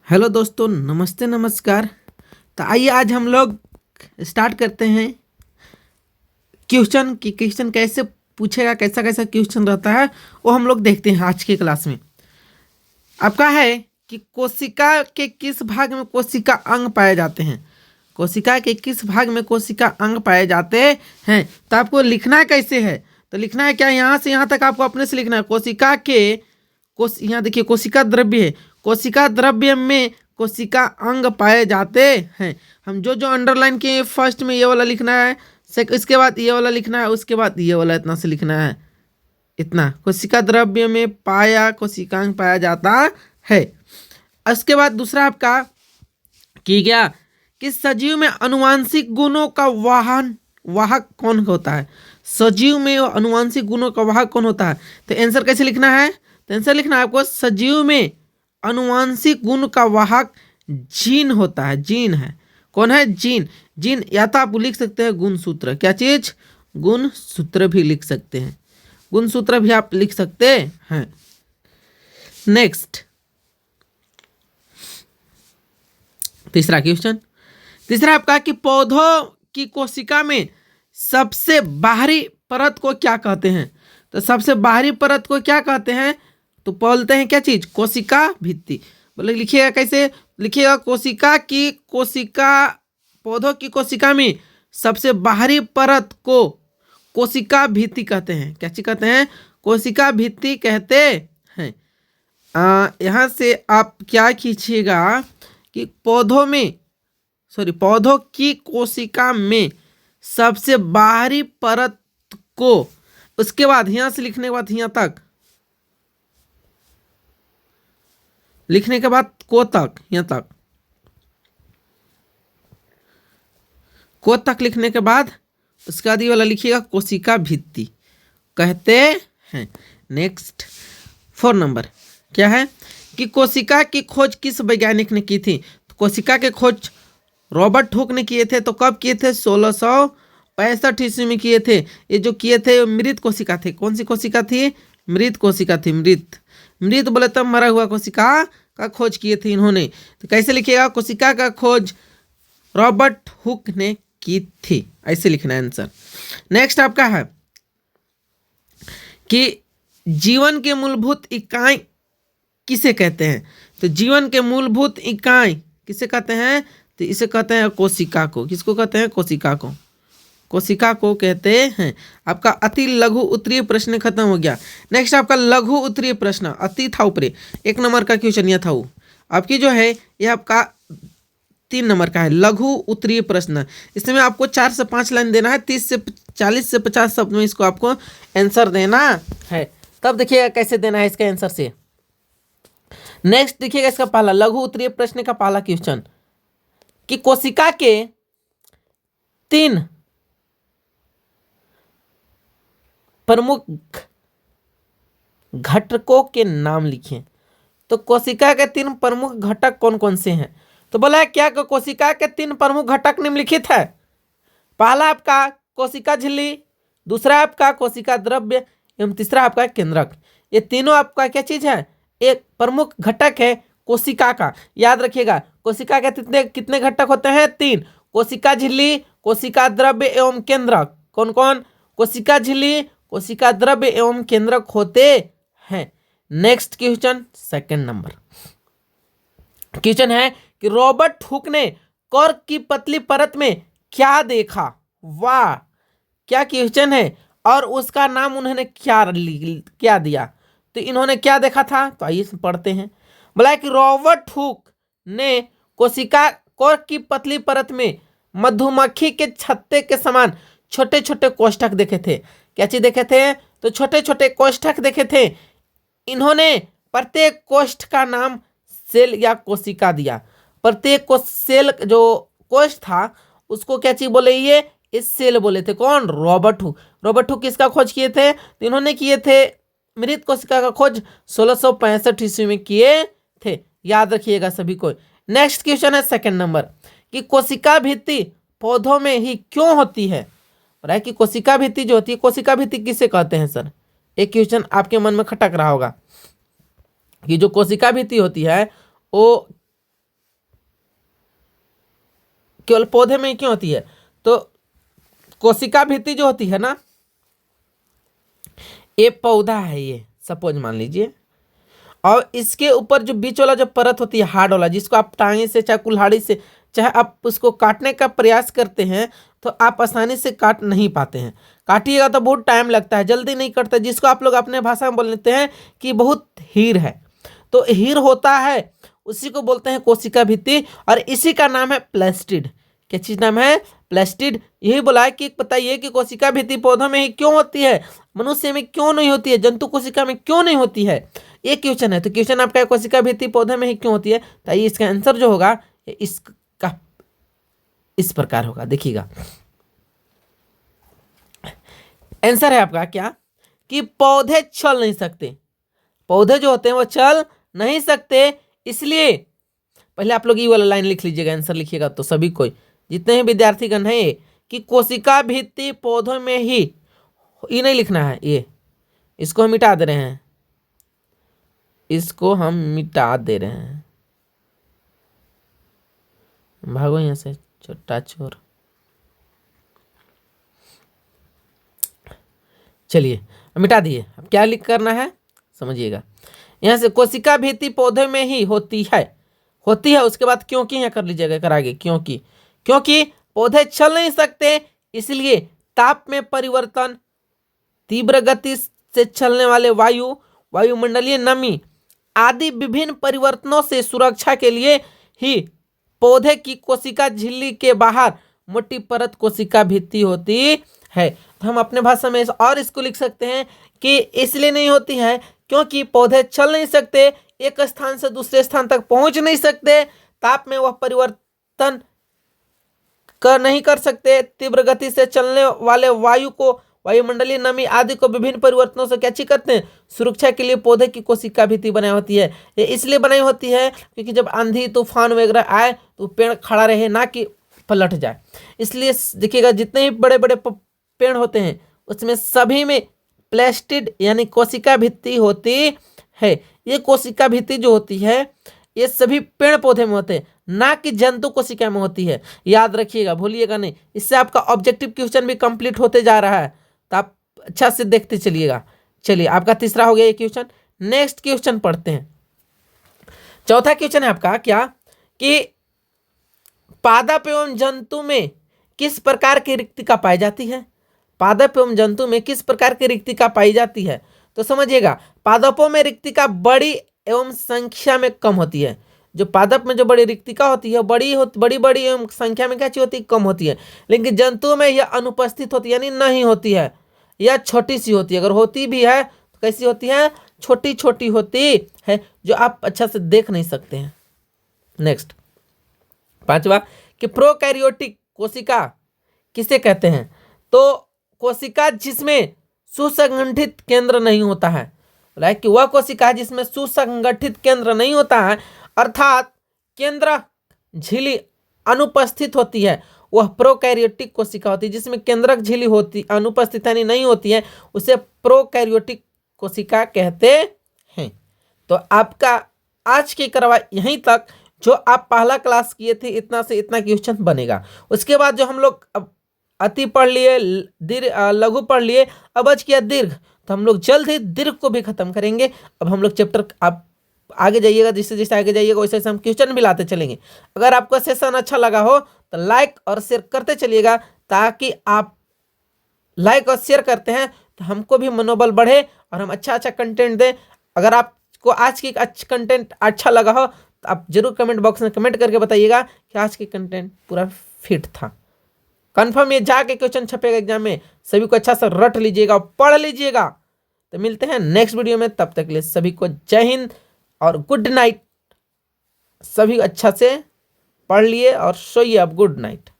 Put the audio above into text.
Hello दोस्तों, नमस्ते नमस्कार। तो आइए आज हम लोग स्टार्ट करते हैं क्वेश्चन कैसे पूछेगा, कैसा कैसा क्वेश्चन रहता है वो हम लोग देखते हैं आज की क्लास में। आपका है कि कोशिका के किस भाग में कोशिका अंग पाए जाते हैं। कोशिका के किस भाग में कोशिका अंग पाए जाते हैं। तो आपको लिखना कैसे है, तो लिखना है क्या, यहाँ से यहाँ तक आपको अपने से लिखना है। कोशिका के यहाँ देखिए कोशिका द्रव्य है, कोशिका द्रव्य में कोशिका अंग पाए जाते हैं। हम जो जो अंडरलाइन किए फर्स्ट में ये वाला लिखना है, इसके बाद ये वाला लिखना है, उसके बाद ये वाला इतना से लिखना है। इतना कोशिका द्रव्य में पाया कोशिकांग पाया जाता है। उसके बाद दूसरा आपका कि क्या कि सजीव में अनुवांशिक गुणों का वाहक कौन होता है। सजीव में अनुवांशिक गुणों का वाहक कौन होता है। तो आंसर कैसे लिखना है, तो आंसर लिखना है आपको सजीव में अनुवांशिक गुण का वाहक जीन होता है। जीन है, कौन है, जीन। जीन या तो आप लिख सकते हैं गुणसूत्र, क्या चीज, गुणसूत्र भी लिख सकते हैं, गुणसूत्र भी आप लिख सकते हैं। नेक्स्ट तीसरा क्वेश्चन, तीसरा आपका कि पौधों की कोशिका में सबसे बाहरी परत को क्या कहते हैं। तो सबसे बाहरी परत को क्या कहते हैं, तो बोलते हैं क्या चीज, कोशिका भित्ति। बोले लिखिएगा कैसे, लिखिएगा पौधों की कोशिका में सबसे बाहरी परत को कोशिका भित्ति कहते हैं। क्या चीज कहते हैं, कोशिका भित्ति कहते हैं। यहाँ से आप क्या खींचिएगा कि पौधों की कोशिका में सबसे बाहरी परत को, उसके बाद यहाँ से लिखने के बाद यहाँ तक, लिखने के बाद को तक, यहाँ तक को तक लिखने के बाद उसके बाद ये वाला लिखिएगा कोशिका भित्ति कहते हैं। नेक्स्ट 4 नंबर क्या है कि कोशिका की खोज किस वैज्ञानिक ने की थी। तो कोशिका के खोज रॉबर्ट हुक ने किए थे। तो कब किए थे, 1665 ईस्वी में किए थे। ये जो किए थे मृत कोशिका थे। कौन सी कोशिका थी, मृत कोशिका थी। मृत बोले तब मरा हुआ कोशिका का खोज किए थे इन्होंने। तो कैसे लिखिएगा, कोशिका का खोज रॉबर्ट हुक ने की थी, ऐसे लिखना है आंसर। नेक्स्ट आपका है कि जीवन के मूलभूत इकाई किसे कहते हैं। तो जीवन के मूलभूत इकाई किसे कहते हैं, तो इसे कहते हैं कोशिका को। किसको कहते हैं, कोशिका को, कोशिका को कहते हैं। आपका अति लघु उत्तरीय प्रश्न खत्म हो गया। नेक्स्ट आपका लघु उत्तरीय प्रश्न, अति था ऊपरी 1 नंबर का क्वेश्चन यह था वो। आपकी जो है यह आपका 3 नंबर का है लघु उत्तरीय प्रश्न। इसमें आपको 4 से 5 लाइन देना है, 30 से 40 से 50 शब्द में इसको आपको आंसर देना है। तब देखिएगा कैसे देना है इसका आंसर से। नेक्स्ट देखिएगा इसका पहला लघु उत्तरीय प्रश्न का पहला क्वेश्चन कि कोशिका के 3 प्रमुख घटकों के नाम लिखें। तो कोशिका के 3 प्रमुख घटक कौन कौन से हैं। तो बोला है क्या कि कोशिका के 3 प्रमुख घटक निम्नलिखित है। पहला आपका कोशिका झिल्ली, दूसरा आपका कोशिका द्रव्य एवं तीसरा आपका केंद्रक। ये तीनों आपका क्या चीज है, एक प्रमुख घटक है कोशिका का। याद रखिएगा कोशिका के कितने घटक होते हैं, 3। कोशिका झिल्ली, कोशिका द्रव्य एवं केंद्रक। कौन कौन, कोशिका झिल्ली, कोशिका द्रव्य एवं केंद्रक होते हैं। नेक्स्ट क्वेश्चन 2 नंबर क्वेश्चन है कि रॉबर्ट हुक ने कॉर्क की पतली परत में क्या देखा। वाह, क्या क्वेश्चन है, और उसका नाम उन्होंने क्या दिया। तो इन्होंने क्या देखा था, तो आइए पढ़ते हैं। बोला कि रॉबर्ट हुक ने कॉर्क की पतली परत में मधुमक्खी के छत्ते के समान छोटे छोटे कोष्ठक देखे थे। क्या चीज देखे थे, तो छोटे छोटे कोष्ठक देखे थे। इन्होंने प्रत्येक कोष्ठ का नाम सेल या कोशिका दिया। प्रत्येक को सेल जो कोष्ठ था उसको क्या चीज बोले, ये इस सेल बोले थे। कौन, रॉबर्ट हुक। रॉबर्ट हुक किसका खोज किए थे, तो इन्होंने किए थे मृत कोशिका का खोज 1665 ईस्वी में किए थे। याद रखिएगा सभी को। नेक्स्ट क्वेश्चन है 2 नंबर कि कोशिका भित्ति पौधों में ही क्यों होती है। और कि कोशिका भित्ति जो होती है, कोशिका भित्ति किसे कहते हैं सर। एक क्वेश्चन आपके मन में खटक रहा होगा कि जो कोशिका भित्ति होती है वो केवल पौधे में ही क्यों होती है? तो कोशिका भित्ति जो होती है ना, ये पौधा है, ये सपोज मान लीजिए, और इसके ऊपर जो बीच वाला जो परत होती है हार्ड वाला, जिसको आप टांगे से चाहे कुल्हाड़ी से चाहे आप उसको काटने का प्रयास करते हैं तो आप आसानी से काट नहीं पाते हैं। काटिएगा तो बहुत टाइम लगता है, जल्दी नहीं कटता, जिसको आप लोग अपने भाषा में बोल लेते हैं कि बहुत हीर है। तो हीर होता है, उसी को बोलते हैं कोशिका भित्ति, और इसी का नाम है प्लास्टिड। क्या चीज नाम है? प्लास्टिड। यही बोला है कि बताइए कि कोशिका भित्ति पौधों में ही क्यों होती है, मनुष्य में क्यों नहीं होती है, जंतु कोशिका में क्यों नहीं होती है। ये क्वेश्चन है। तो क्वेश्चन आपका कोशिका भित्ति पौधे में ही क्यों होती है, तो ये इसका आंसर जो होगा इसका इस प्रकार होगा, देखिएगा। आंसर है आपका क्या कि पौधे चल नहीं सकते, पौधे जो होते हैं वो चल नहीं सकते, इसलिए पहले आप लोग ये वाला लाइन लिख लीजिएगा, आंसर लिखिएगा तो सभी कोई जितने ही विद्यार्थीगण हैं कि कोशिका भित्ति पौधों में ही, ये नहीं लिखना है, ये इसको हम मिटा दे रहे हैं, इसको हम मिटा दे रहे हैं, भागो यहां से छोटा चोर। चलिए मिटा दिए। अब क्या लिख करना है समझिएगा, यहां से कोशिका भित्ति पौधे में ही होती है, होती है, उसके बाद क्योंकि यहाँ कर लीजिएगा, कर आगे क्योंकि पौधे चल नहीं सकते, इसलिए ताप में परिवर्तन, तीव्र गति से चलने वाले वायु, वायुमंडलीय नमी आदि विभिन्न परिवर्तनों से सुरक्षा के लिए ही पौधे की कोशिका झिल्ली के बाहर मोटी परत कोशिका भित्ति होती है। तो हम अपने भाषा में और इसको लिख सकते हैं कि इसलिए नहीं होती है क्योंकि पौधे चल नहीं सकते, एक स्थान से दूसरे स्थान तक पहुंच नहीं सकते, ताप में वह परिवर्तन नहीं कर सकते, तीव्र गति से चलने वाले वायु को, वायुमंडलीय नमी आदि को विभिन्न परिवर्तनों से क्या करते हैं, सुरक्षा के लिए पौधे की कोशिका भित्ति बनाई होती है। ये इसलिए बनाई होती है क्योंकि जब आंधी तूफान वगैरह आए तो पेड़ खड़ा रहे, ना कि पलट जाए। इसलिए देखिएगा जितने ही बड़े बड़े पेड़ होते हैं उसमें सभी में प्लास्टिड यानी कोशिका भित्ति होती है। ये कोशिका भित्ति जो होती है ये सभी पेड़ पौधे में होते हैं, ना कि जंतु कोशिका में होती है, याद रखिएगा, भूलिएगा नहीं। इससे आपका ऑब्जेक्टिव क्वेश्चन भी कंप्लीट होते जा रहा है, तो आप अच्छा से देखते चलिएगा। चलिए आपका तीसरा हो गया ये क्वेश्चन। नेक्स्ट क्वेश्चन पढ़ते हैं। चौथा क्वेश्चन है आपका क्या कि पादप एवं जंतु में किस प्रकार की रिक्तिका पाई जाती है, पादप एवं जंतु में किस प्रकार की रिक्तिका पाई जाती है। तो समझिएगा, पादपों में रिक्तिका बड़ी एवं संख्या में कम होती है। जो पादप में जो बड़ी रिक्तिका होती है बड़ी एवं संख्या में क्या चीज होती है, कम होती है। लेकिन जंतुओं में यह अनुपस्थित होती है, यानी नहीं होती है, या छोटी सी होती है। अगर होती भी है तो कैसी होती है, छोटी छोटी होती है, जो आप अच्छा से देख नहीं सकते हैं। नेक्स्ट पांचवा कि प्रोकैरियोटिक कोशिका किसे कहते हैं। तो कोशिका जिसमें सुसंगठित केंद्र नहीं होता है, लाइक कि वह कोशिका जिसमें सुसंगठित केंद्र नहीं होता है, अर्थात केंद्र झिल्ली अनुपस्थित होती है, वह प्रोकैरियोटिक कोशिका होती है। जिसमें केंद्रक झिल्ली होती अनुपस्थित यानी नहीं होती है, उसे प्रोकैरियोटिक कोशिका कहते हैं। तो आपका आज की करवा यहीं तक। जो आप पहला क्लास किए थे इतना से इतना क्वेश्चन बनेगा। उसके बाद जो हम लोग अति पढ़ लिए, लघु पढ़ लिए, अब बच किया दीर्घ, तो हम लोग जल्द ही दीर्घ को भी खत्म करेंगे। अब हम लोग चैप्टर आप आगे जाइएगा, जैसे जैसे आगे जाइएगा वैसे वैसे हम क्वेश्चन भी लाते चलेंगे। अगर आपका सेशन अच्छा लगा हो तो लाइक और शेयर करते चलिएगा, ताकि आप लाइक और शेयर करते हैं तो हमको भी मनोबल बढ़े और हम अच्छा अच्छा कंटेंट दें। अगर आपको आज की कंटेंट अच्छा लगा हो तो आप जरूर कमेंट बॉक्स में कमेंट करके बताइएगा कि आज की कंटेंट पूरा फिट था। कंफर्म ये जाके क्वेश्चन छपेगा एग्जाम में, सभी को अच्छा सा रट लीजिएगा, पढ़ लीजिएगा। तो मिलते हैं नेक्स्ट वीडियो में, तब तक के लिए सभी को जय हिंद और गुड नाइट। सभी अच्छा से पढ़ लिए और सोइए अब, गुड नाइट।